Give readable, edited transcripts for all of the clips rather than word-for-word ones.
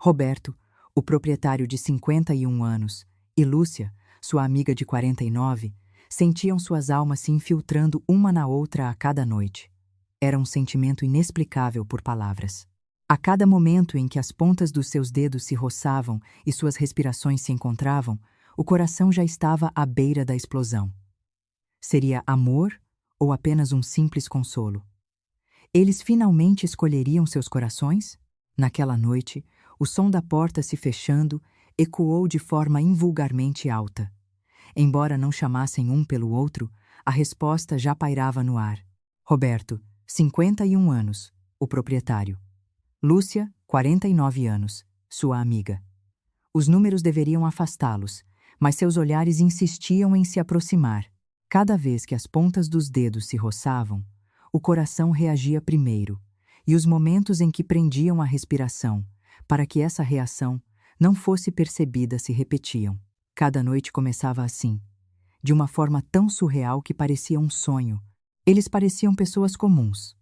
Roberto, o proprietário de 51 anos, e Lúcia, sua amiga de 49, sentiam suas almas se infiltrando uma na outra a cada noite. Era um sentimento inexplicável por palavras. A cada momento em que as pontas dos seus dedos se roçavam e suas respirações se encontravam, o coração já estava à beira da explosão. Seria amor ou apenas um simples consolo? Eles finalmente escolheriam seus corações? Naquela noite, o som da porta se fechando ecoou de forma invulgarmente alta. Embora não chamassem um pelo outro, a resposta já pairava no ar. Roberto, 51 anos, o proprietário. Lúcia, 49 anos, sua amiga. Os números deveriam afastá-los, mas seus olhares insistiam em se aproximar. Cada vez que as pontas dos dedos se roçavam, o coração reagia primeiro, e os momentos em que prendiam a respiração, para que essa reação não fosse percebida, se repetiam. Cada noite começava assim, de uma forma tão surreal que parecia um sonho. Eles pareciam pessoas comuns.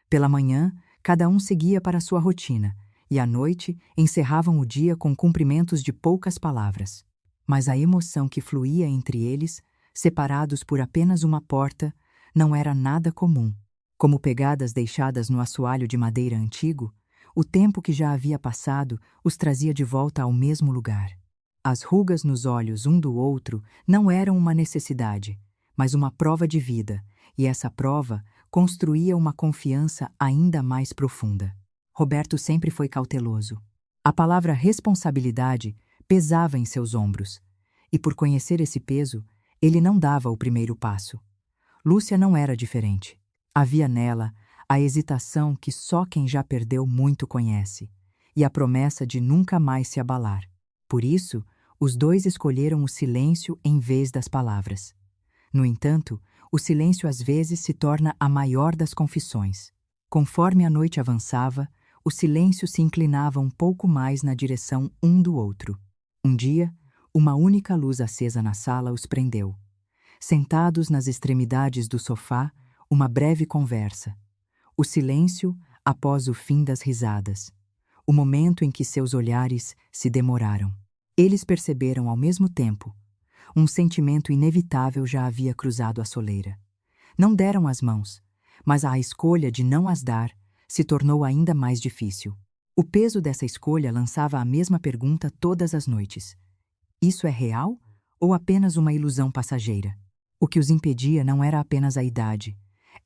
Pela manhã, cada um seguia para sua rotina, e à noite encerravam o dia com cumprimentos de poucas palavras. Mas a emoção que fluía entre eles, separados por apenas uma porta, não era nada comum. Como pegadas deixadas no assoalho de madeira antigo, o tempo que já havia passado os trazia de volta ao mesmo lugar. As rugas nos olhos um do outro não eram uma necessidade, mas uma prova de vida, e essa prova construía uma confiança ainda mais profunda. Roberto sempre foi cauteloso. A palavra responsabilidade pesava em seus ombros, e por conhecer esse peso, ele não dava o primeiro passo. Lúcia não era diferente. Havia nela a hesitação que só quem já perdeu muito conhece, e a promessa de nunca mais se abalar. Por isso, os dois escolheram o silêncio em vez das palavras. No entanto, o silêncio às vezes se torna a maior das confissões. Conforme a noite avançava, o silêncio se inclinava um pouco mais na direção um do outro. Um dia, uma única luz acesa na sala os prendeu. Sentados nas extremidades do sofá, uma breve conversa. O silêncio após o fim das risadas. O momento em que seus olhares se demoraram. Eles perceberam ao mesmo tempo. Um sentimento inevitável já havia cruzado a soleira. Não deram as mãos, mas a escolha de não as dar se tornou ainda mais difícil. O peso dessa escolha lançava a mesma pergunta todas as noites. Isso é real ou apenas uma ilusão passageira? O que os impedia não era apenas a idade.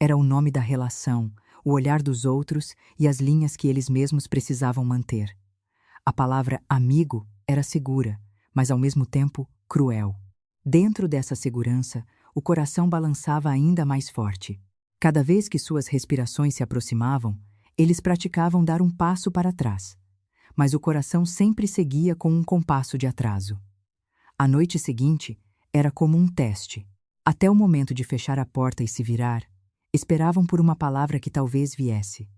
Era o nome da relação, o olhar dos outros e as linhas que eles mesmos precisavam manter. A palavra amigo era segura, mas ao mesmo tempo cruel. Dentro dessa segurança, o coração balançava ainda mais forte. Cada vez que suas respirações se aproximavam, eles praticavam dar um passo para trás. Mas o coração sempre seguia com um compasso de atraso. A noite seguinte era como um teste. Até o momento de fechar a porta e se virar, esperavam por uma palavra que talvez viesse.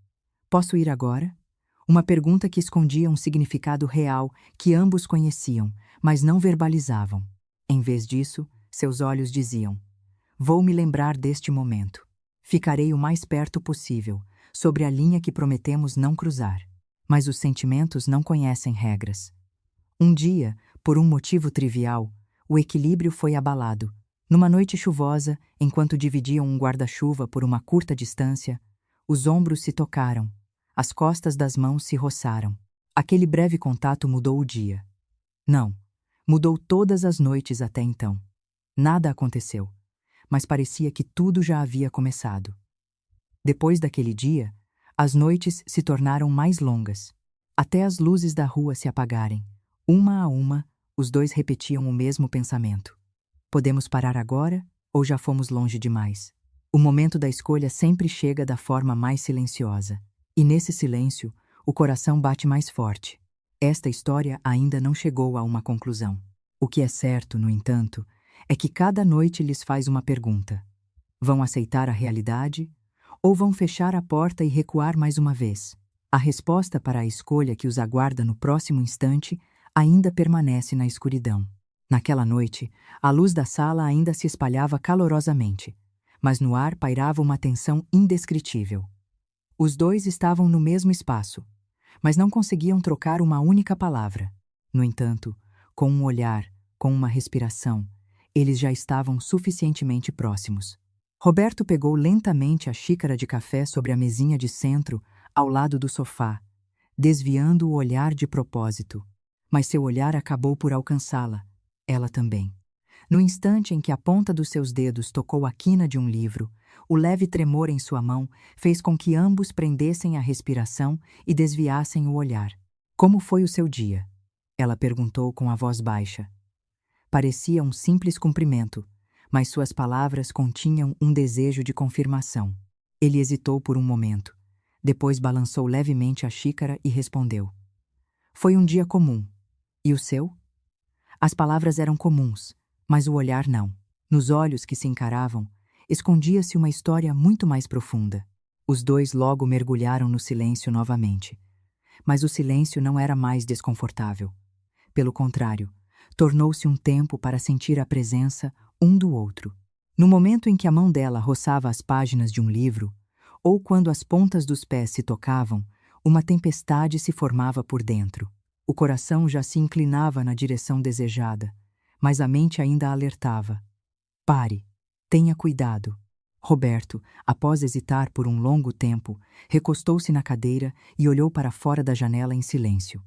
Posso ir agora? Uma pergunta que escondia um significado real que ambos conheciam, mas não verbalizavam. Em vez disso, seus olhos diziam: vou me lembrar deste momento. Ficarei o mais perto possível, sobre a linha que prometemos não cruzar. Mas os sentimentos não conhecem regras. Um dia, por um motivo trivial, o equilíbrio foi abalado. Numa noite chuvosa, enquanto dividiam um guarda-chuva por uma curta distância, os ombros se tocaram, as costas das mãos se roçaram. Aquele breve contato mudou o dia. Não, mudou todas as noites até então. Nada aconteceu, mas parecia que tudo já havia começado. Depois daquele dia, as noites se tornaram mais longas. Até as luzes da rua se apagarem. Uma a uma, os dois repetiam o mesmo pensamento. Podemos parar agora ou já fomos longe demais? O momento da escolha sempre chega da forma mais silenciosa. E nesse silêncio, o coração bate mais forte. Esta história ainda não chegou a uma conclusão. O que é certo, no entanto, é que cada noite lhes faz uma pergunta. Vão aceitar a realidade ou vão fechar a porta e recuar mais uma vez? A resposta para a escolha que os aguarda no próximo instante ainda permanece na escuridão. Naquela noite, a luz da sala ainda se espalhava calorosamente, mas no ar pairava uma tensão indescritível. Os dois estavam no mesmo espaço, mas não conseguiam trocar uma única palavra. No entanto, com um olhar, com uma respiração, eles já estavam suficientemente próximos. Roberto pegou lentamente a xícara de café sobre a mesinha de centro, ao lado do sofá, desviando o olhar de propósito. Mas seu olhar acabou por alcançá-la, ela também. No instante em que a ponta dos seus dedos tocou a quina de um livro, o leve tremor em sua mão fez com que ambos prendessem a respiração e desviassem o olhar. Como foi o seu dia? Ela perguntou com a voz baixa. Parecia um simples cumprimento, mas suas palavras continham um desejo de confirmação. Ele hesitou por um momento. Depois balançou levemente a xícara e respondeu. Foi um dia comum. E o seu? As palavras eram comuns, mas o olhar não. Nos olhos que se encaravam, escondia-se uma história muito mais profunda. Os dois logo mergulharam no silêncio novamente. Mas o silêncio não era mais desconfortável. Pelo contrário, tornou-se um tempo para sentir a presença um do outro. No momento em que a mão dela roçava as páginas de um livro, ou quando as pontas dos pés se tocavam, uma tempestade se formava por dentro. O coração já se inclinava na direção desejada, mas a mente ainda alertava. Pare, tenha cuidado. Roberto, após hesitar por um longo tempo, recostou-se na cadeira e olhou para fora da janela em silêncio.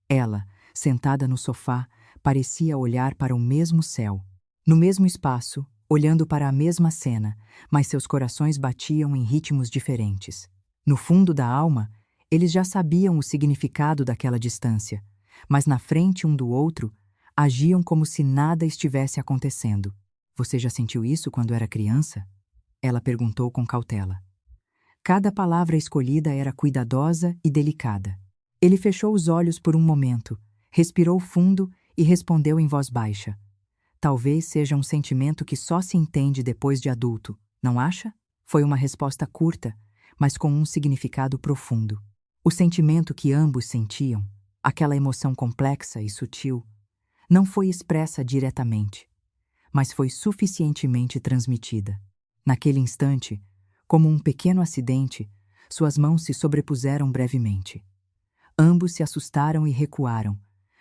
Ela, sentada no sofá, parecia olhar para o mesmo céu. No mesmo espaço, olhando para a mesma cena, mas seus corações batiam em ritmos diferentes. No fundo da alma, eles já sabiam o significado daquela distância, mas na frente um do outro, agiam como se nada estivesse acontecendo. Você já sentiu isso quando era criança? Ela perguntou com cautela. Cada palavra escolhida era cuidadosa e delicada. Ele fechou os olhos por um momento, respirou fundo e respondeu em voz baixa. Talvez seja um sentimento que só se entende depois de adulto, não acha? Foi uma resposta curta, mas com um significado profundo. O sentimento que ambos sentiam, aquela emoção complexa e sutil, não foi expressa diretamente, mas foi suficientemente transmitida. Naquele instante, como um pequeno acidente, suas mãos se sobrepuseram brevemente. Ambos se assustaram e recuaram,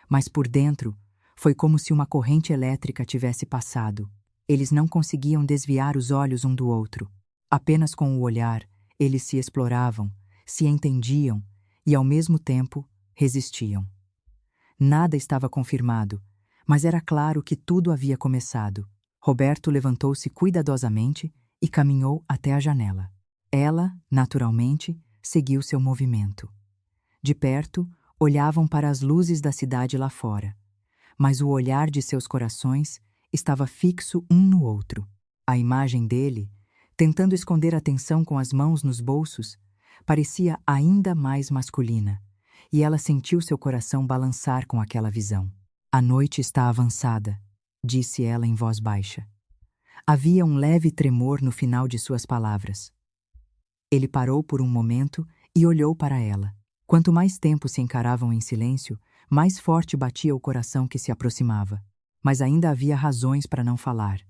mas por dentro foi como se uma corrente elétrica tivesse passado. Eles não conseguiam desviar os olhos um do outro. Apenas com o olhar, eles se exploravam, se entendiam e, ao mesmo tempo, resistiam. Nada estava confirmado, mas era claro que tudo havia começado. Roberto levantou-se cuidadosamente e caminhou até a janela. Ela, naturalmente, seguiu seu movimento. De perto, olhavam para as luzes da cidade lá fora, mas o olhar de seus corações estava fixo um no outro. A imagem dele, tentando esconder a tensão com as mãos nos bolsos, parecia ainda mais masculina, e ela sentiu seu coração balançar com aquela visão. A noite está avançada, disse ela em voz baixa. Havia um leve tremor no final de suas palavras. Ele parou por um momento e olhou para ela. Quanto mais tempo se encaravam em silêncio, mais forte batia o coração que se aproximava. Mas ainda havia razões para não falar.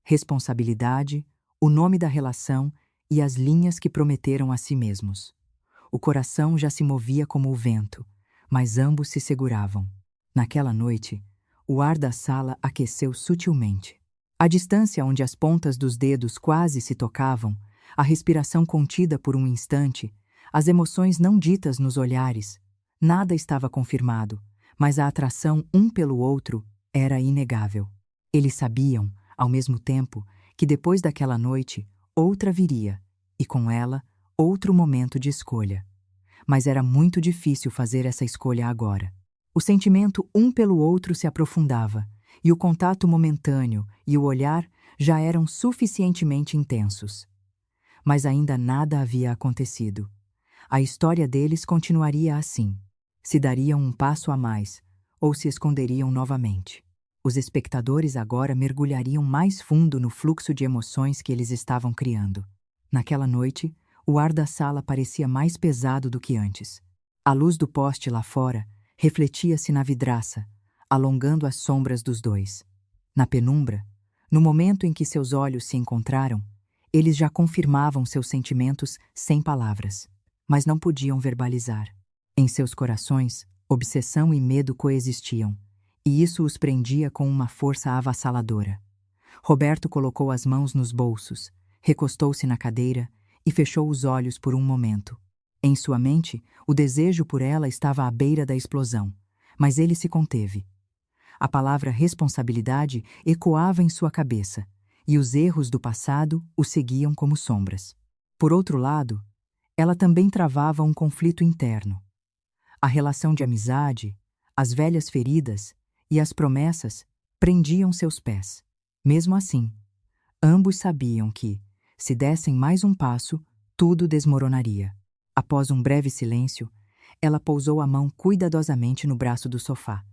Responsabilidade, o nome da relação e as linhas que prometeram a si mesmos. O coração já se movia como o vento, mas ambos se seguravam. Naquela noite, o ar da sala aqueceu sutilmente. A distância onde as pontas dos dedos quase se tocavam, a respiração contida por um instante, as emoções não ditas nos olhares, nada estava confirmado, mas a atração um pelo outro era inegável. Eles sabiam, ao mesmo tempo, que depois daquela noite, outra viria, e com ela, outro momento de escolha. Mas era muito difícil fazer essa escolha agora. O sentimento um pelo outro se aprofundava, e o contato momentâneo e o olhar já eram suficientemente intensos. Mas ainda nada havia acontecido. A história deles continuaria assim. Se dariam um passo a mais, ou se esconderiam novamente. Os espectadores agora mergulhariam mais fundo no fluxo de emoções que eles estavam criando. Naquela noite, o ar da sala parecia mais pesado do que antes. A luz do poste lá fora refletia-se na vidraça, alongando as sombras dos dois. Na penumbra, no momento em que seus olhos se encontraram, eles já confirmavam seus sentimentos sem palavras, mas não podiam verbalizar. Em seus corações, obsessão e medo coexistiam, e isso os prendia com uma força avassaladora. Roberto colocou as mãos nos bolsos, recostou-se na cadeira e fechou os olhos por um momento. Em sua mente, o desejo por ela estava à beira da explosão, mas ele se conteve. A palavra responsabilidade ecoava em sua cabeça, e os erros do passado o seguiam como sombras. Por outro lado, ela também travava um conflito interno. A relação de amizade, as velhas feridas e as promessas prendiam seus pés. Mesmo assim, ambos sabiam que, se dessem mais um passo, tudo desmoronaria. Após um breve silêncio, ela pousou a mão cuidadosamente no braço do sofá.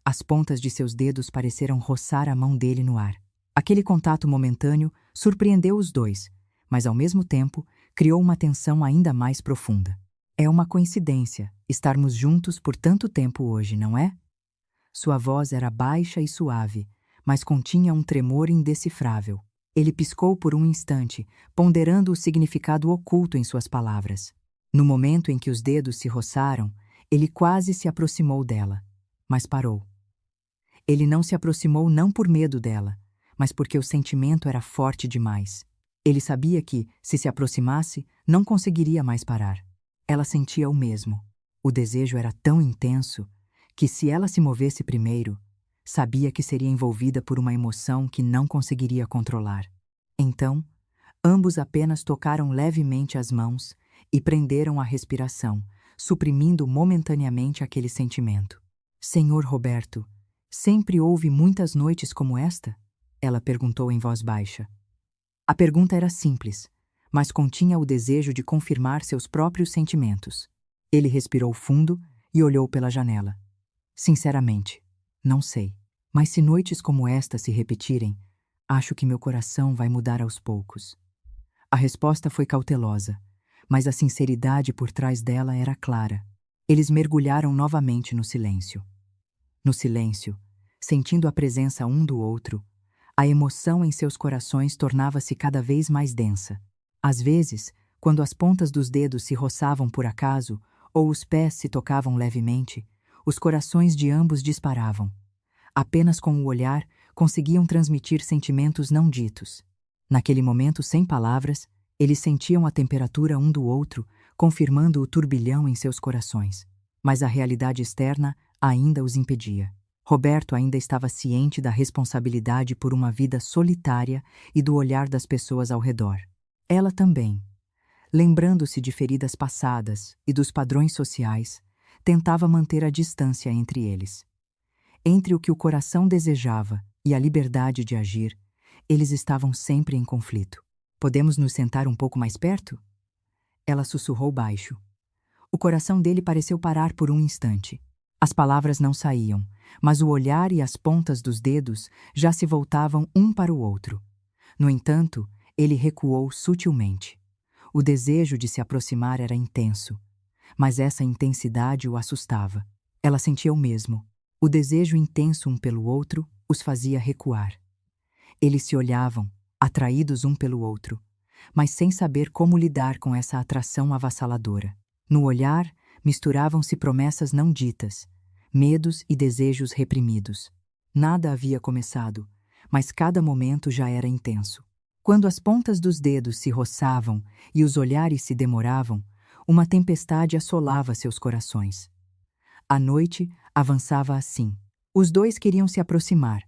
As pontas de seus dedos pareceram roçar a mão dele no ar. Aquele contato momentâneo surpreendeu os dois, mas ao mesmo tempo criou uma tensão ainda mais profunda. É uma coincidência estarmos juntos por tanto tempo hoje, não é? Sua voz era baixa e suave, mas continha um tremor indecifrável. Ele piscou por um instante, ponderando o significado oculto em suas palavras. No momento em que os dedos se roçaram, ele quase se aproximou dela, mas parou. Ele não se aproximou não por medo dela, mas porque o sentimento era forte demais. Ele sabia que, se aproximasse, não conseguiria mais parar. Ela sentia o mesmo. O desejo era tão intenso que, se ela se movesse primeiro, sabia que seria envolvida por uma emoção que não conseguiria controlar. Então, ambos apenas tocaram levemente as mãos e prenderam a respiração, suprimindo momentaneamente aquele sentimento. Senhor Roberto, sempre houve muitas noites como esta? Ela perguntou em voz baixa. A pergunta era simples, mas continha o desejo de confirmar seus próprios sentimentos. Ele respirou fundo e olhou pela janela. Sinceramente, não sei. Mas se noites como esta se repetirem, acho que meu coração vai mudar aos poucos. A resposta foi cautelosa, mas a sinceridade por trás dela era clara. Eles mergulharam novamente no silêncio. No silêncio, sentindo a presença um do outro, a emoção em seus corações tornava-se cada vez mais densa. Às vezes, quando as pontas dos dedos se roçavam por acaso ou os pés se tocavam levemente, os corações de ambos disparavam. Apenas com o olhar conseguiam transmitir sentimentos não ditos. Naquele momento, sem palavras, eles sentiam a temperatura um do outro, confirmando o turbilhão em seus corações. Mas a realidade externa ainda os impedia. Roberto ainda estava ciente da responsabilidade por uma vida solitária e do olhar das pessoas ao redor. Ela também, lembrando-se de feridas passadas e dos padrões sociais, tentava manter a distância entre eles. Entre o que o coração desejava e a liberdade de agir, eles estavam sempre em conflito. Podemos nos sentar um pouco mais perto? Ela sussurrou baixo. O coração dele pareceu parar por um instante. As palavras não saíam, mas o olhar e as pontas dos dedos já se voltavam um para o outro. No entanto, ele recuou sutilmente. O desejo de se aproximar era intenso, mas essa intensidade o assustava. Ela sentia o mesmo. O desejo intenso um pelo outro os fazia recuar. Eles se olhavam, atraídos um pelo outro, mas sem saber como lidar com essa atração avassaladora. No olhar, misturavam-se promessas não ditas, medos e desejos reprimidos. Nada havia começado, mas cada momento já era intenso. Quando as pontas dos dedos se roçavam e os olhares se demoravam, uma tempestade assolava seus corações. A noite avançava assim. Os dois queriam se aproximar,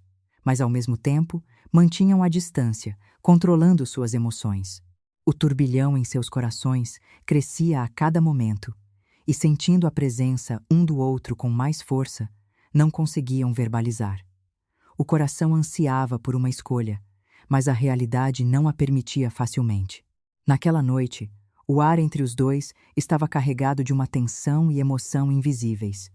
mas ao mesmo tempo mantinham a distância, controlando suas emoções. O turbilhão em seus corações crescia a cada momento, e sentindo a presença um do outro com mais força, não conseguiam verbalizar. O coração ansiava por uma escolha, mas a realidade não a permitia facilmente. Naquela noite, o ar entre os dois estava carregado de uma tensão e emoção invisíveis.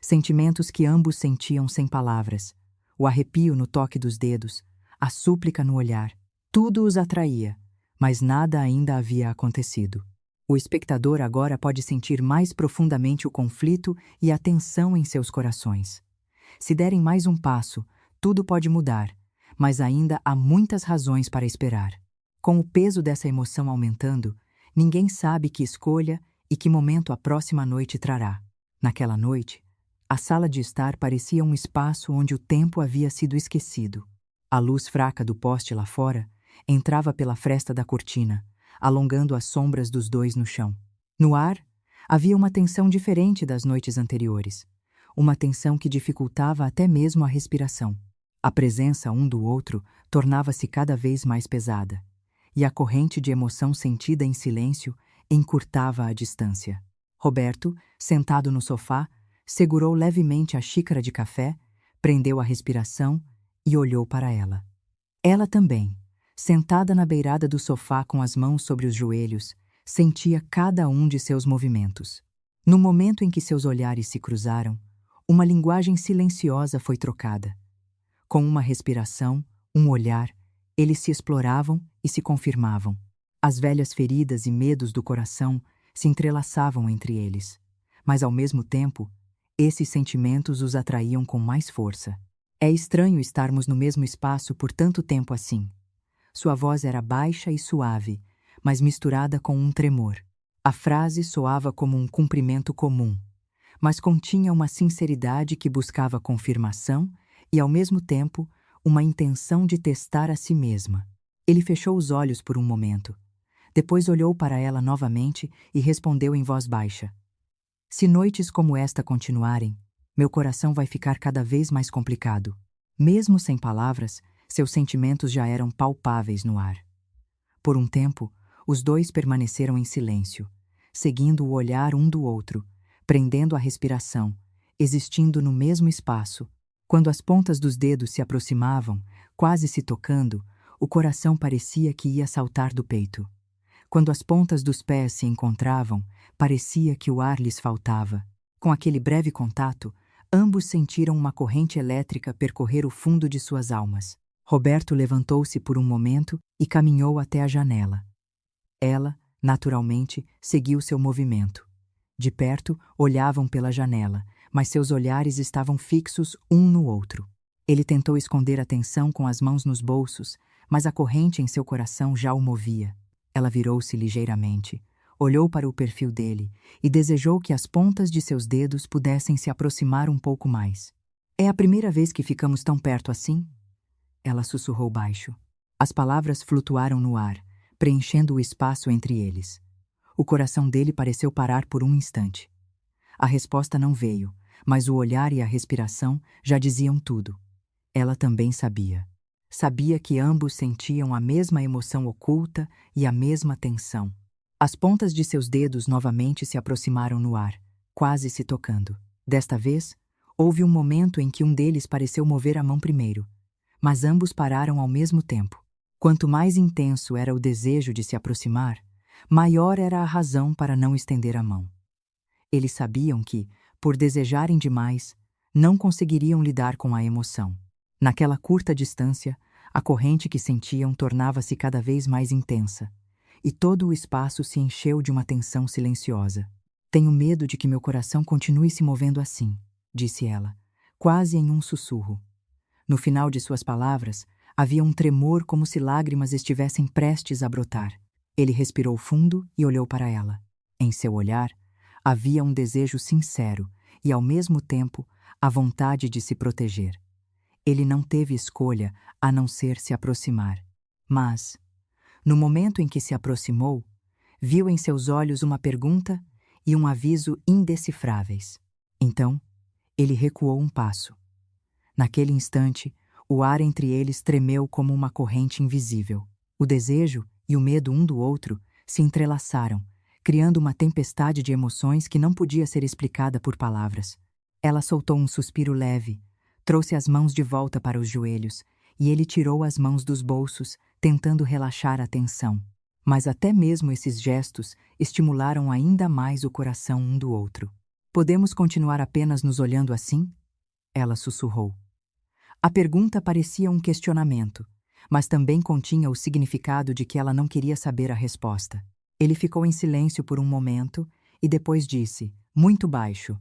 Sentimentos que ambos sentiam sem palavras, o arrepio no toque dos dedos, a súplica no olhar. Tudo os atraía, mas nada ainda havia acontecido. O espectador agora pode sentir mais profundamente o conflito e a tensão em seus corações. Se derem mais um passo, tudo pode mudar, mas ainda há muitas razões para esperar. Com o peso dessa emoção aumentando, ninguém sabe que escolha E que momento a próxima noite trará? Naquela noite, a sala de estar parecia um espaço onde o tempo havia sido esquecido. A luz fraca do poste lá fora entrava pela fresta da cortina, alongando as sombras dos dois no chão. No ar, havia uma tensão diferente das noites anteriores, uma tensão que dificultava até mesmo a respiração. A presença um do outro tornava-se cada vez mais pesada, e a corrente de emoção sentida em silêncio encurtava a distância. Roberto, sentado no sofá, segurou levemente a xícara de café, prendeu a respiração e olhou para ela. Ela também, sentada na beirada do sofá com as mãos sobre os joelhos, sentia cada um de seus movimentos. No momento em que seus olhares se cruzaram, uma linguagem silenciosa foi trocada. Com uma respiração, um olhar, eles se exploravam e se confirmavam. As velhas feridas e medos do coração se entrelaçavam entre eles, mas ao mesmo tempo, esses sentimentos os atraíam com mais força. É estranho estarmos no mesmo espaço por tanto tempo assim. Sua voz era baixa e suave, mas misturada com um tremor. A frase soava como um cumprimento comum, mas continha uma sinceridade que buscava confirmação e, ao mesmo tempo, uma intenção de testar a si mesma. Ele fechou os olhos por um momento. Depois olhou para ela novamente e respondeu em voz baixa: "Se noites como esta continuarem, meu coração vai ficar cada vez mais complicado." Mesmo sem palavras, seus sentimentos já eram palpáveis no ar. Por um tempo, os dois permaneceram em silêncio, seguindo o olhar um do outro, prendendo a respiração, existindo no mesmo espaço. Quando as pontas dos dedos se aproximavam, quase se tocando, o coração parecia que ia saltar do peito. Quando as pontas dos pés se encontravam, parecia que o ar lhes faltava. Com aquele breve contato, ambos sentiram uma corrente elétrica percorrer o fundo de suas almas. Roberto levantou-se por um momento e caminhou até a janela. Ela, naturalmente, seguiu seu movimento. De perto, olhavam pela janela, mas seus olhares estavam fixos um no outro. Ele tentou esconder a tensão com as mãos nos bolsos, mas a corrente em seu coração já o movia. Ela virou-se ligeiramente, olhou para o perfil dele e desejou que as pontas de seus dedos pudessem se aproximar um pouco mais. "É a primeira vez que ficamos tão perto assim?" Ela sussurrou baixo. As palavras flutuaram no ar, preenchendo o espaço entre eles. O coração dele pareceu parar por um instante. A resposta não veio, mas o olhar e a respiração já diziam tudo. Ela também sabia. Sabia que ambos sentiam a mesma emoção oculta e a mesma tensão. As pontas de seus dedos novamente se aproximaram no ar, quase se tocando. Desta vez, houve um momento em que um deles pareceu mover a mão primeiro, mas ambos pararam ao mesmo tempo. Quanto mais intenso era o desejo de se aproximar, maior era a razão para não estender a mão. Eles sabiam que, por desejarem demais, não conseguiriam lidar com a emoção. Naquela curta distância, a corrente que sentiam tornava-se cada vez mais intensa, e todo o espaço se encheu de uma tensão silenciosa. "Tenho medo de que meu coração continue se movendo assim", disse ela, quase em um sussurro. No final de suas palavras, havia um tremor como se lágrimas estivessem prestes a brotar. Ele respirou fundo e olhou para ela. Em seu olhar, havia um desejo sincero e, ao mesmo tempo, a vontade de se proteger. Ele não teve escolha a não ser se aproximar. Mas, no momento em que se aproximou, viu em seus olhos uma pergunta e um aviso indecifráveis. Então, ele recuou um passo. Naquele instante, o ar entre eles tremeu como uma corrente invisível. O desejo e o medo um do outro se entrelaçaram, criando uma tempestade de emoções que não podia ser explicada por palavras. Ela soltou um suspiro leve, trouxe as mãos de volta para os joelhos, e ele tirou as mãos dos bolsos, tentando relaxar a tensão. Mas até mesmo esses gestos estimularam ainda mais o coração um do outro. "Podemos continuar apenas nos olhando assim?" Ela sussurrou. A pergunta parecia um questionamento, mas também continha o significado de que ela não queria saber a resposta. Ele ficou em silêncio por um momento e depois disse, muito baixo,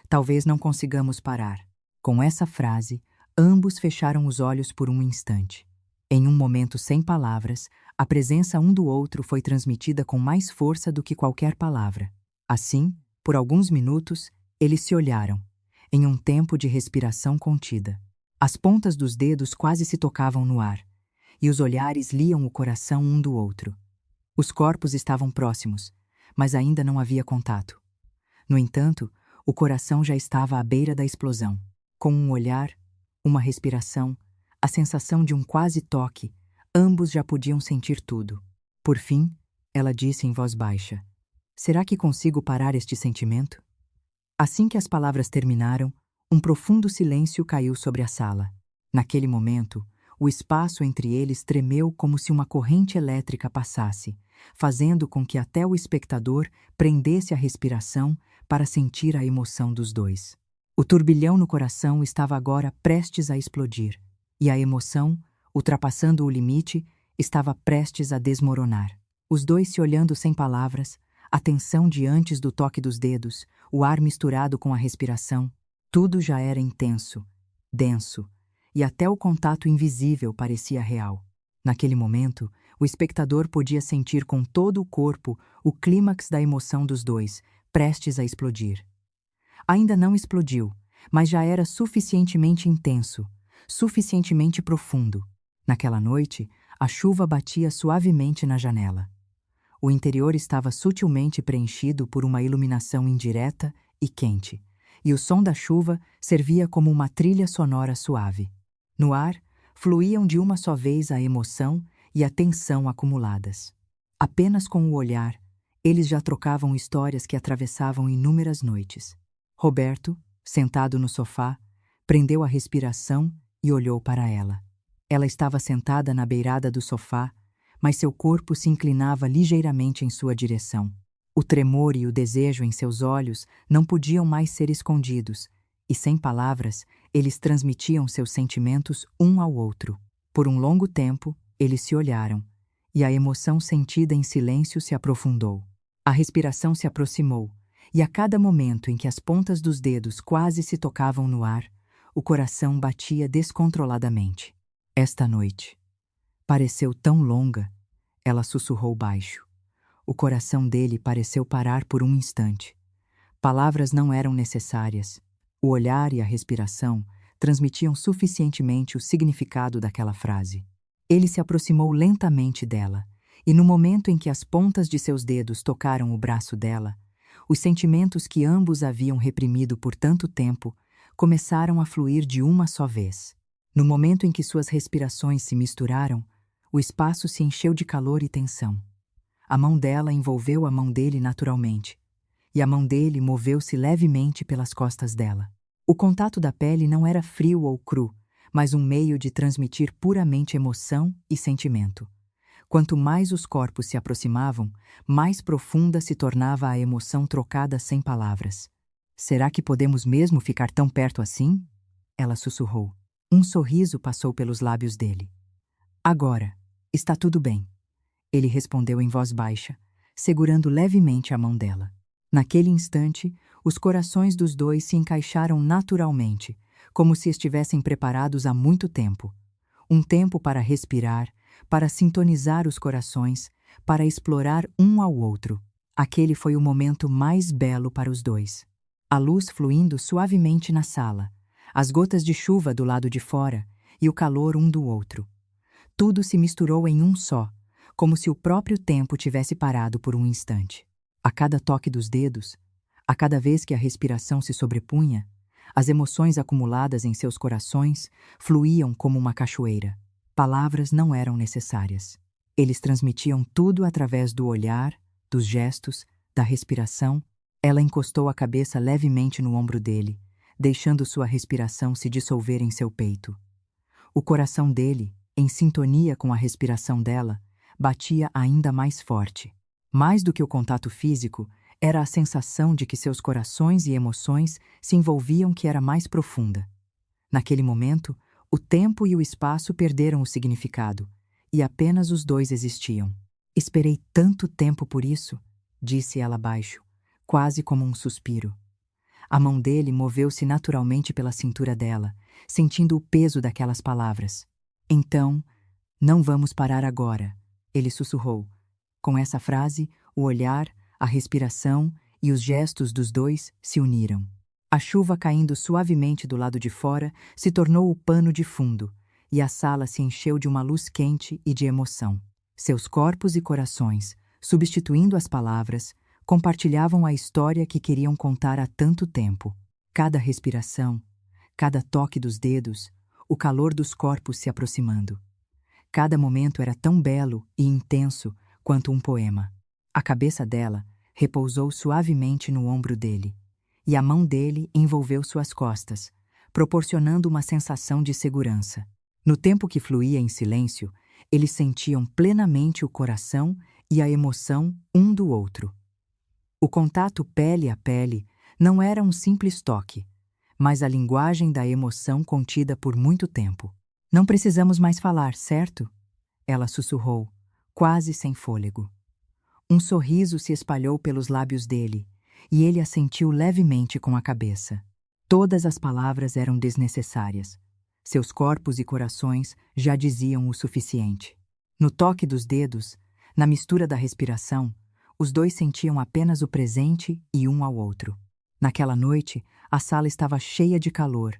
"Talvez não consigamos parar." Com essa frase, ambos fecharam os olhos por um instante. Em um momento sem palavras, a presença um do outro foi transmitida com mais força do que qualquer palavra. Assim, por alguns minutos, eles se olharam, em um tempo de respiração contida. As pontas dos dedos quase se tocavam no ar, e os olhares liam o coração um do outro. Os corpos estavam próximos, mas ainda não havia contato. No entanto, o coração já estava à beira da explosão. Com um olhar, uma respiração, a sensação de um quase toque, ambos já podiam sentir tudo. Por fim, ela disse em voz baixa: "Será que consigo parar este sentimento?" Assim que as palavras terminaram, um profundo silêncio caiu sobre a sala. Naquele momento, o espaço entre eles tremeu como se uma corrente elétrica passasse, fazendo com que até o espectador prendesse a respiração para sentir a emoção dos dois. O turbilhão no coração estava agora prestes a explodir, e a emoção, ultrapassando o limite, estava prestes a desmoronar. Os dois se olhando sem palavras, a tensão de antes do toque dos dedos, o ar misturado com a respiração, tudo já era intenso, denso, e até o contato invisível parecia real. Naquele momento, o espectador podia sentir com todo o corpo o clímax da emoção dos dois, prestes a explodir. Ainda não explodiu, mas já era suficientemente intenso, suficientemente profundo. Naquela noite, a chuva batia suavemente na janela. O interior estava sutilmente preenchido por uma iluminação indireta e quente, e o som da chuva servia como uma trilha sonora suave. No ar, fluíam de uma só vez a emoção e a tensão acumuladas. Apenas com o olhar, eles já trocavam histórias que atravessavam inúmeras noites. Roberto, sentado no sofá, prendeu a respiração e olhou para ela. Ela estava sentada na beirada do sofá, mas seu corpo se inclinava ligeiramente em sua direção. O tremor e o desejo em seus olhos não podiam mais ser escondidos, e sem palavras, eles transmitiam seus sentimentos um ao outro. Por um longo tempo, eles se olharam, e a emoção sentida em silêncio se aprofundou. A respiração se aproximou, e a cada momento em que as pontas dos dedos quase se tocavam no ar, o coração batia descontroladamente. Esta noite pareceu tão longa, ela sussurrou baixo. O coração dele pareceu parar por um instante. Palavras não eram necessárias. O olhar e a respiração transmitiam suficientemente o significado daquela frase. Ele se aproximou lentamente dela, e no momento em que as pontas de seus dedos tocaram o braço dela, os sentimentos que ambos haviam reprimido por tanto tempo começaram a fluir de uma só vez. No momento em que suas respirações se misturaram, o espaço se encheu de calor e tensão. A mão dela envolveu a mão dele naturalmente, e a mão dele moveu-se levemente pelas costas dela. O contato da pele não era frio ou cru, mas um meio de transmitir puramente emoção e sentimento. Quanto mais os corpos se aproximavam, mais profunda se tornava a emoção trocada sem palavras. "Será que podemos mesmo ficar tão perto assim?" Ela sussurrou. Um sorriso passou pelos lábios dele. "Agora, está tudo bem," ele respondeu em voz baixa, segurando levemente a mão dela. Naquele instante, os corações dos dois se encaixaram naturalmente, como se estivessem preparados há muito tempo. Um tempo para respirar, para sintonizar os corações, para explorar um ao outro. Aquele foi o momento mais belo para os dois. A luz fluindo suavemente na sala, as gotas de chuva do lado de fora e o calor um do outro. Tudo se misturou em um só, como se o próprio tempo tivesse parado por um instante. A cada toque dos dedos, a cada vez que a respiração se sobrepunha, as emoções acumuladas em seus corações fluíam como uma cachoeira. Palavras não eram necessárias. Eles transmitiam tudo através do olhar, dos gestos, da respiração. Ela encostou a cabeça levemente no ombro dele, deixando sua respiração se dissolver em seu peito. O coração dele, em sintonia com a respiração dela, batia ainda mais forte. Mais do que o contato físico, era a sensação de que seus corações e emoções se envolviam que era mais profunda. Naquele momento, o tempo e o espaço perderam o significado, e apenas os dois existiam. "Esperei tanto tempo por isso", disse ela baixo, quase como um suspiro. A mão dele moveu-se naturalmente pela cintura dela, sentindo o peso daquelas palavras. "Então, não vamos parar agora", ele sussurrou. Com essa frase, o olhar, a respiração e os gestos dos dois se uniram. A chuva caindo suavemente do lado de fora se tornou o pano de fundo, e a sala se encheu de uma luz quente e de emoção. Seus corpos e corações, substituindo as palavras, compartilhavam a história que queriam contar há tanto tempo. Cada respiração, cada toque dos dedos, o calor dos corpos se aproximando. Cada momento era tão belo e intenso quanto um poema. A cabeça dela repousou suavemente no ombro dele, e a mão dele envolveu suas costas, proporcionando uma sensação de segurança. No tempo que fluía em silêncio, eles sentiam plenamente o coração e a emoção um do outro. O contato pele a pele não era um simples toque, mas a linguagem da emoção contida por muito tempo. Não precisamos mais falar, certo? Ela sussurrou, quase sem fôlego. Um sorriso se espalhou pelos lábios dele, e ele assentiu levemente com a cabeça. Todas as palavras eram desnecessárias. Seus corpos e corações já diziam o suficiente. No toque dos dedos, na mistura da respiração, os dois sentiam apenas o presente e um ao outro. Naquela noite, a sala estava cheia de calor,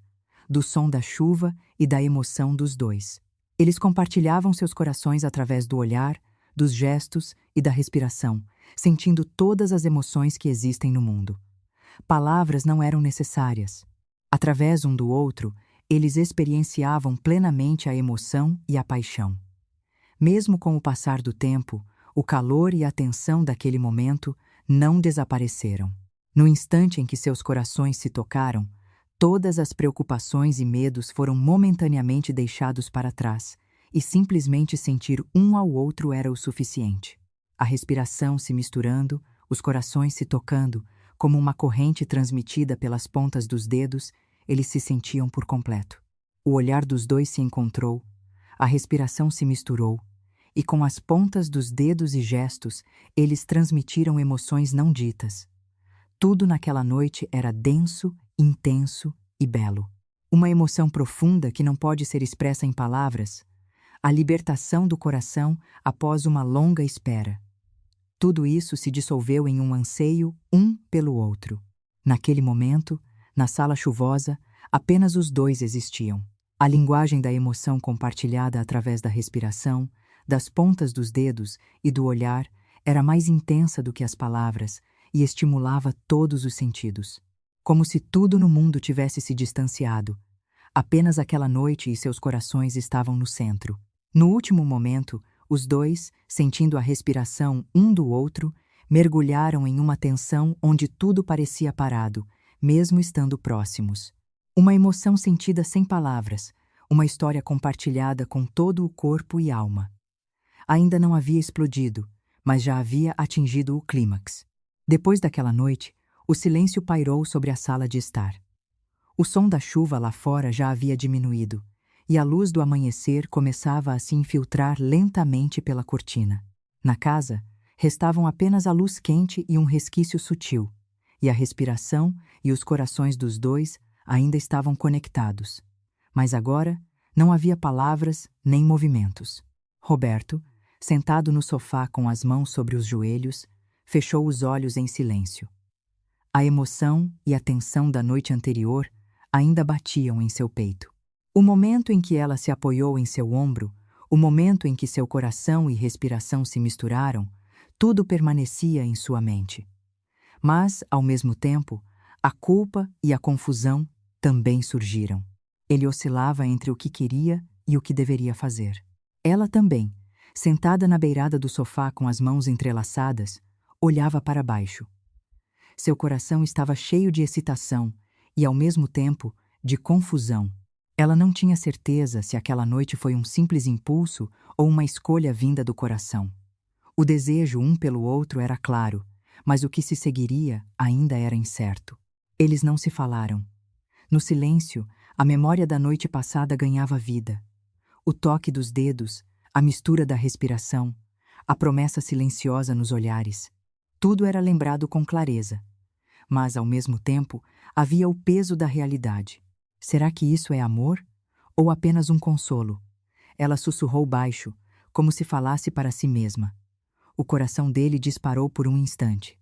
do som da chuva e da emoção dos dois. Eles compartilhavam seus corações através do olhar, dos gestos e da respiração, sentindo todas as emoções que existem no mundo. Palavras não eram necessárias. Através um do outro, eles experienciavam plenamente a emoção e a paixão. Mesmo com o passar do tempo, o calor e a tensão daquele momento não desapareceram. No instante em que seus corações se tocaram, todas as preocupações e medos foram momentaneamente deixados para trás, e simplesmente sentir um ao outro era o suficiente. A respiração se misturando, os corações se tocando, como uma corrente transmitida pelas pontas dos dedos, eles se sentiam por completo. O olhar dos dois se encontrou, a respiração se misturou, e com as pontas dos dedos e gestos, eles transmitiram emoções não ditas. Tudo naquela noite era denso, intenso e belo. Uma emoção profunda que não pode ser expressa em palavras, a libertação do coração após uma longa espera. Tudo isso se dissolveu em um anseio um pelo outro. Naquele momento, na sala chuvosa, apenas os dois existiam. A linguagem da emoção compartilhada através da respiração, das pontas dos dedos e do olhar era mais intensa do que as palavras e estimulava todos os sentidos. Como se tudo no mundo tivesse se distanciado. Apenas aquela noite e seus corações estavam no centro. No último momento, os dois, sentindo a respiração um do outro, mergulharam em uma tensão onde tudo parecia parado, mesmo estando próximos. Uma emoção sentida sem palavras, uma história compartilhada com todo o corpo e alma. Ainda não havia explodido, mas já havia atingido o clímax. Depois daquela noite, o silêncio pairou sobre a sala de estar. O som da chuva lá fora já havia diminuído, e a luz do amanhecer começava a se infiltrar lentamente pela cortina. Na casa, restavam apenas a luz quente e um resquício sutil, e a respiração e os corações dos dois ainda estavam conectados. Mas agora, não havia palavras nem movimentos. Roberto, sentado no sofá com as mãos sobre os joelhos, fechou os olhos em silêncio. A emoção e a tensão da noite anterior ainda batiam em seu peito. O momento em que ela se apoiou em seu ombro, o momento em que seu coração e respiração se misturaram, tudo permanecia em sua mente. Mas, ao mesmo tempo, a culpa e a confusão também surgiram. Ele oscilava entre o que queria e o que deveria fazer. Ela também, sentada na beirada do sofá com as mãos entrelaçadas, olhava para baixo. Seu coração estava cheio de excitação e, ao mesmo tempo, de confusão. Ela não tinha certeza se aquela noite foi um simples impulso ou uma escolha vinda do coração. O desejo um pelo outro era claro, mas o que se seguiria ainda era incerto. Eles não se falaram. No silêncio, a memória da noite passada ganhava vida. O toque dos dedos, a mistura da respiração, a promessa silenciosa nos olhares. Tudo era lembrado com clareza. Mas, ao mesmo tempo, havia o peso da realidade. Será que isso é amor? Ou apenas um consolo? Ela sussurrou baixo, como se falasse para si mesma. O coração dele disparou por um instante.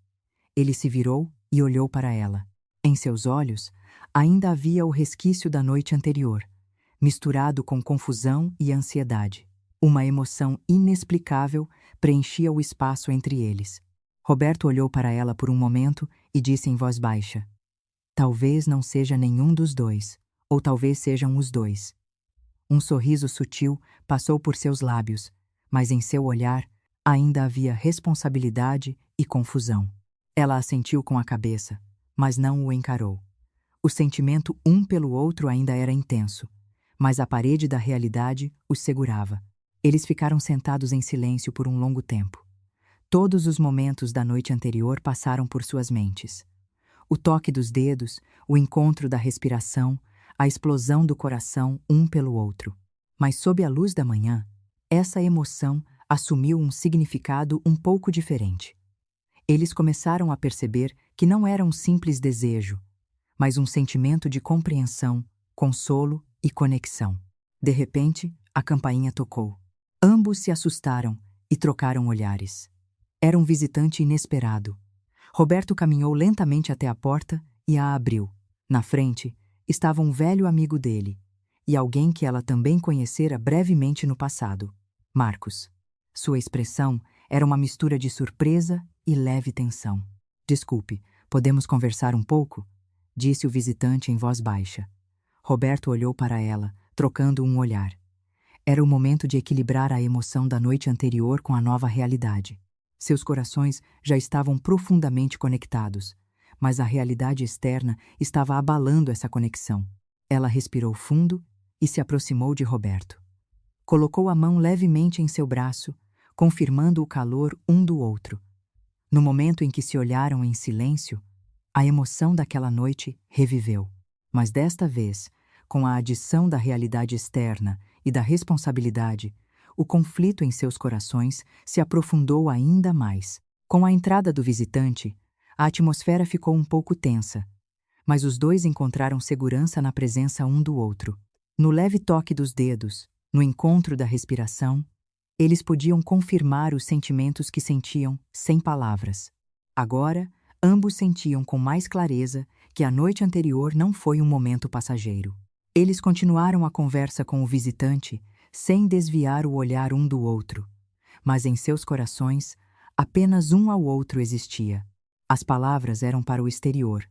Ele se virou e olhou para ela. Em seus olhos, ainda havia o resquício da noite anterior, misturado com confusão e ansiedade. Uma emoção inexplicável preenchia o espaço entre eles. Roberto olhou para ela por um momento e disse em voz baixa: "Talvez não seja nenhum dos dois, ou talvez sejam os dois." Um sorriso sutil passou por seus lábios, mas em seu olhar ainda havia responsabilidade e confusão. Ela assentiu com a cabeça, mas não o encarou. O sentimento um pelo outro ainda era intenso, mas a parede da realidade os segurava. Eles ficaram sentados em silêncio por um longo tempo. Todos os momentos da noite anterior passaram por suas mentes. O toque dos dedos, o encontro da respiração, a explosão do coração um pelo outro. Mas sob a luz da manhã, essa emoção assumiu um significado um pouco diferente. Eles começaram a perceber que não era um simples desejo, mas um sentimento de compreensão, consolo e conexão. De repente, a campainha tocou. Ambos se assustaram e trocaram olhares. Era um visitante inesperado. Roberto caminhou lentamente até a porta e a abriu. Na frente, estava um velho amigo dele, e alguém que ela também conhecera brevemente no passado, Marcos. Sua expressão era uma mistura de surpresa e leve tensão. "Desculpe, podemos conversar um pouco?" disse o visitante em voz baixa. Roberto olhou para ela, trocando um olhar. Era o momento de equilibrar a emoção da noite anterior com a nova realidade. Seus corações já estavam profundamente conectados, mas a realidade externa estava abalando essa conexão. Ela respirou fundo e se aproximou de Roberto. Colocou a mão levemente em seu braço, confirmando o calor um do outro. No momento em que se olharam em silêncio, a emoção daquela noite reviveu. Mas desta vez, com a adição da realidade externa e da responsabilidade, o conflito em seus corações se aprofundou ainda mais. Com a entrada do visitante, a atmosfera ficou um pouco tensa, mas os dois encontraram segurança na presença um do outro. No leve toque dos dedos, no encontro da respiração, eles podiam confirmar os sentimentos que sentiam sem palavras. Agora, ambos sentiam com mais clareza que a noite anterior não foi um momento passageiro. Eles continuaram a conversa com o visitante sem desviar o olhar um do outro, mas em seus corações apenas um ao outro existia. As palavras eram para o exterior,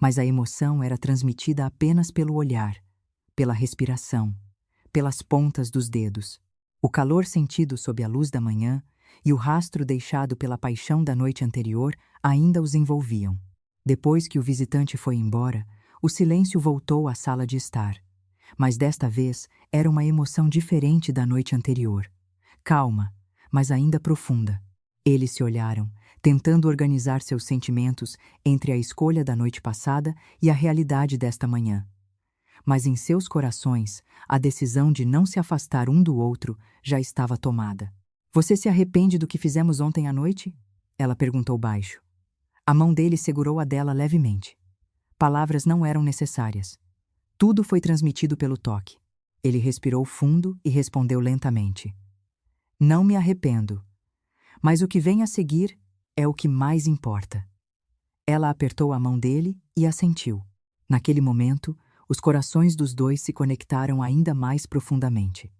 mas a emoção era transmitida apenas pelo olhar, pela respiração, pelas pontas dos dedos. O calor sentido sob a luz da manhã e o rastro deixado pela paixão da noite anterior ainda os envolviam. Depois que o visitante foi embora, o silêncio voltou à sala de estar. Mas desta vez era uma emoção diferente da noite anterior. Calma, mas ainda profunda. Eles se olharam, tentando organizar seus sentimentos entre a escolha da noite passada e a realidade desta manhã. Mas em seus corações, a decisão de não se afastar um do outro já estava tomada. "Você se arrepende do que fizemos ontem à noite?" ela perguntou baixo. A mão dele segurou a dela levemente. Palavras não eram necessárias. Tudo foi transmitido pelo toque. Ele respirou fundo e respondeu lentamente: "Não me arrependo, mas o que vem a seguir é o que mais importa." Ela apertou a mão dele e assentiu. Naquele momento, os corações dos dois se conectaram ainda mais profundamente.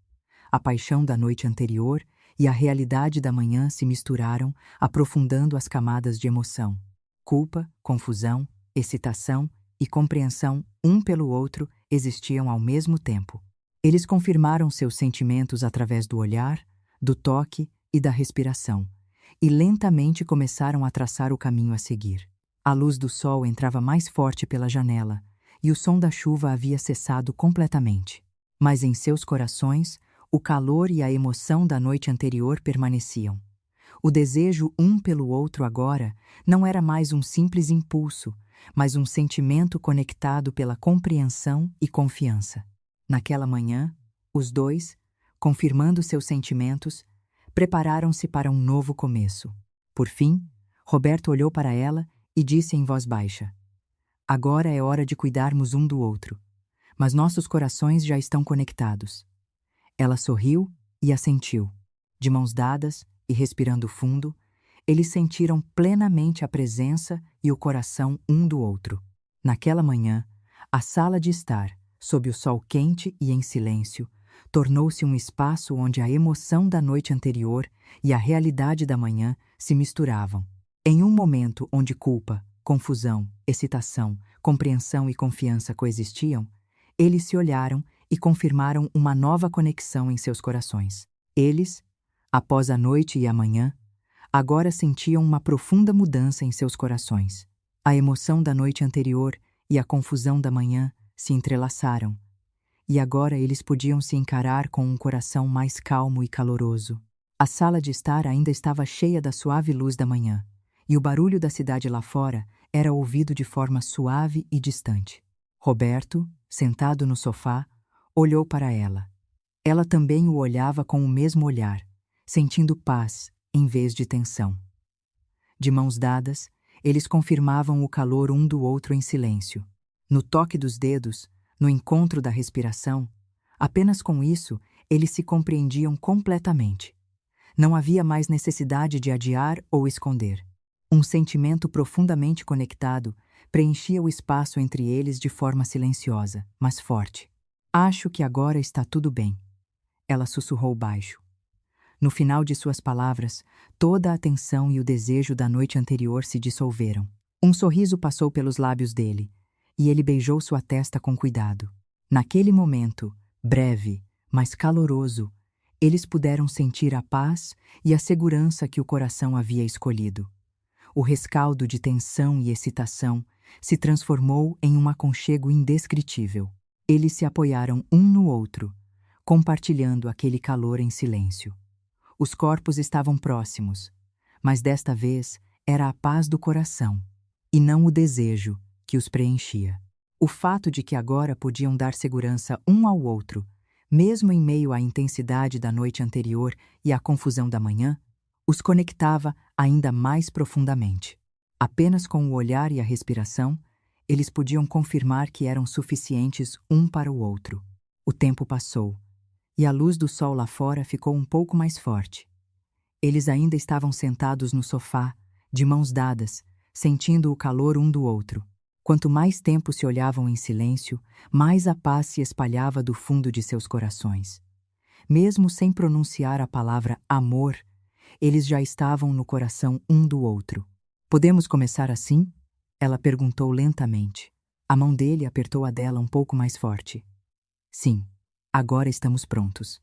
A paixão da noite anterior e a realidade da manhã se misturaram, aprofundando as camadas de emoção. Culpa, confusão, excitação e compreensão um pelo outro existiam ao mesmo tempo. Eles confirmaram seus sentimentos através do olhar, do toque e da respiração, e lentamente começaram a traçar o caminho a seguir. A luz do sol entrava mais forte pela janela, e o som da chuva havia cessado completamente. Mas em seus corações, o calor e a emoção da noite anterior permaneciam. O desejo um pelo outro agora não era mais um simples impulso, mas um sentimento conectado pela compreensão e confiança. Naquela manhã, os dois, confirmando seus sentimentos, prepararam-se para um novo começo. Por fim, Roberto olhou para ela e disse em voz baixa: "Agora é hora de cuidarmos um do outro, mas nossos corações já estão conectados." Ela sorriu e assentiu. De mãos dadas e respirando fundo, Eles sentiram plenamente a presença e o coração um do outro. Naquela manhã, a sala de estar, sob o sol quente e em silêncio, tornou-se um espaço onde a emoção da noite anterior e a realidade da manhã se misturavam. Em um momento onde culpa, confusão, excitação, compreensão e confiança coexistiam, eles se olharam e confirmaram uma nova conexão em seus corações. Eles, após a noite e a manhã, agora sentiam uma profunda mudança em seus corações. A emoção da noite anterior e a confusão da manhã se entrelaçaram, e agora eles podiam se encarar com um coração mais calmo e caloroso. A sala de estar ainda estava cheia da suave luz da manhã, e o barulho da cidade lá fora era ouvido de forma suave e distante. Roberto, sentado no sofá, olhou para ela. Ela também o olhava com o mesmo olhar, sentindo paz em vez de tensão. De mãos dadas, eles confirmavam o calor um do outro em silêncio. No toque dos dedos, no encontro da respiração, apenas com isso, eles se compreendiam completamente. Não havia mais necessidade de adiar ou esconder. Um sentimento profundamente conectado preenchia o espaço entre eles de forma silenciosa, mas forte. Acho que agora está tudo bem. Ela sussurrou baixo. No final de suas palavras, toda a tensão e o desejo da noite anterior se dissolveram. Um sorriso passou pelos lábios dele, e ele beijou sua testa com cuidado. Naquele momento, breve, mas caloroso, eles puderam sentir a paz e a segurança que o coração havia escolhido. O rescaldo de tensão e excitação se transformou em um aconchego indescritível. Eles se apoiaram um no outro, compartilhando aquele calor em silêncio. Os corpos estavam próximos, mas desta vez era a paz do coração, e não o desejo, que os preenchia. O fato de que agora podiam dar segurança um ao outro, mesmo em meio à intensidade da noite anterior e à confusão da manhã, os conectava ainda mais profundamente. Apenas com o olhar e a respiração, eles podiam confirmar que eram suficientes um para o outro. O tempo passou, e a luz do sol lá fora ficou um pouco mais forte. Eles ainda estavam sentados no sofá, de mãos dadas, sentindo o calor um do outro. Quanto mais tempo se olhavam em silêncio, mais a paz se espalhava do fundo de seus corações. Mesmo sem pronunciar a palavra amor, eles já estavam no coração um do outro. Podemos começar assim? Ela perguntou lentamente. A mão dele apertou a dela um pouco mais forte. Sim, agora estamos prontos.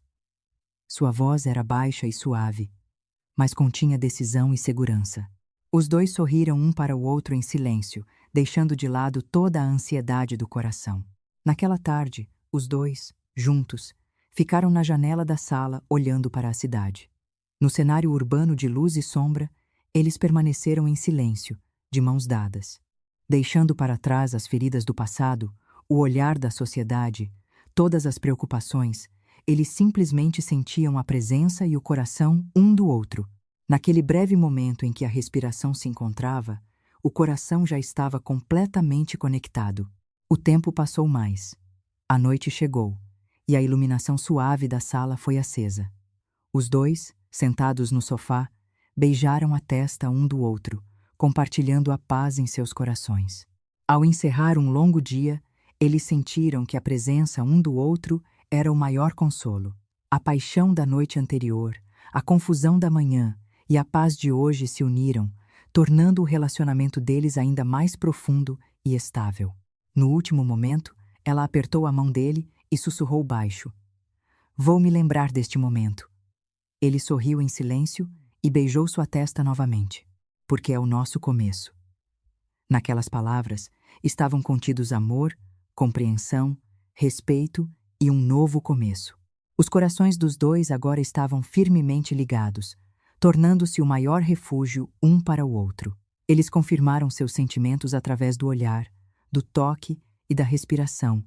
Sua voz era baixa e suave, mas continha decisão e segurança. Os dois sorriram um para o outro em silêncio, deixando de lado toda a ansiedade do coração. Naquela tarde, os dois, juntos, ficaram na janela da sala olhando para a cidade. No cenário urbano de luz e sombra, eles permaneceram em silêncio, de mãos dadas. Deixando para trás as feridas do passado, o olhar da sociedade, todas as preocupações, eles simplesmente sentiam a presença e o coração um do outro. Naquele breve momento em que a respiração se encontrava, o coração já estava completamente conectado. O tempo passou mais. A noite chegou, e a iluminação suave da sala foi acesa. Os dois, sentados no sofá, beijaram a testa um do outro, compartilhando a paz em seus corações. Ao encerrar um longo dia, eles sentiram que a presença um do outro era o maior consolo. A paixão da noite anterior, a confusão da manhã e a paz de hoje se uniram, tornando o relacionamento deles ainda mais profundo e estável. No último momento, ela apertou a mão dele e sussurrou baixo. Vou me lembrar deste momento. Ele sorriu em silêncio e beijou sua testa novamente, porque é o nosso começo. Naquelas palavras estavam contidos amor, compreensão, respeito e um novo começo. Os corações dos dois agora estavam firmemente ligados, tornando-se o maior refúgio um para o outro. Eles confirmaram seus sentimentos através do olhar, do toque e da respiração,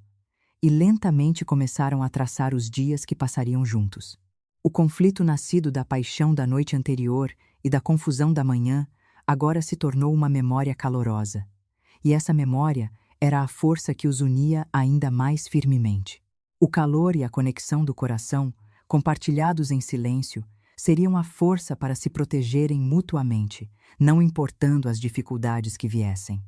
e lentamente começaram a traçar os dias que passariam juntos. O conflito nascido da paixão da noite anterior e da confusão da manhã agora se tornou uma memória calorosa, e essa memória era a força que os unia ainda mais firmemente. O calor e a conexão do coração, compartilhados em silêncio, seriam a força para se protegerem mutuamente, não importando as dificuldades que viessem.